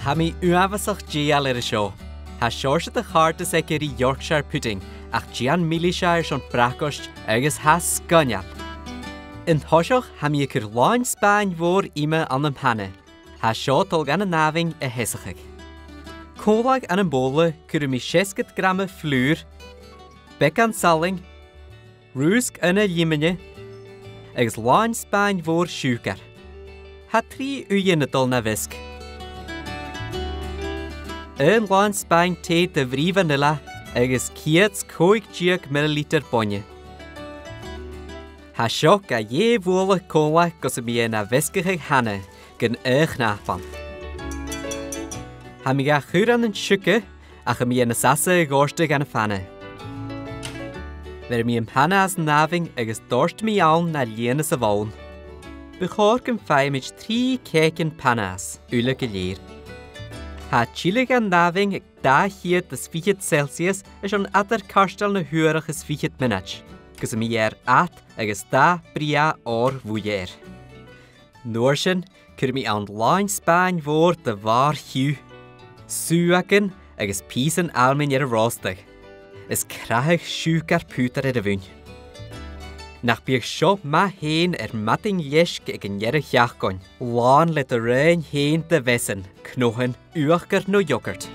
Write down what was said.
Ha mi uafasach gial ar y sio. Ha siorsiad y chartas ag yr i Yorkshire pudding ach gian milishire son bracost agus ha sgonial. In thosioch ha mi ag yr lain Spain fôr ima an am hanne. Ha sio tol gan y nafing y hesachig. Colag an yn bóla cwrw mi 60 gram y flŵr, becan saling, rwsg yn y limine, agus lain Spain fôr siwgar. Ha 3 uyen y dol na fisg. Yn lain Spain te de vri vanilla agus 150 ml bonje. Ha sio ga je fôla cola gos mi yn a fisgach hanne gan eich nafan. Ha mi ga chwr an yn siwge ach mi yn y sasa y gorsta gan y fanne. Fer mi yn panna as nafing agus dorst mi iawn na liena sa fawn. Bechor gan fai mich 3 keken pannas, ulle geleer. Ha chile gan nafing ag da hier das 4 Celsius is an adar karstal na huarach is 4 minach. Gus mi at agus da bria or vujer. Noorshin kur mi an lain Spain voor de waar hiu. Suaken agus pisen almin a rostig. Is krachig siwgar puter de vun. Nach bieg sio ma heen matting jesk ag yn jere jachgon. Laan let de rein heen de wessen, knochen uachger no yoghurt.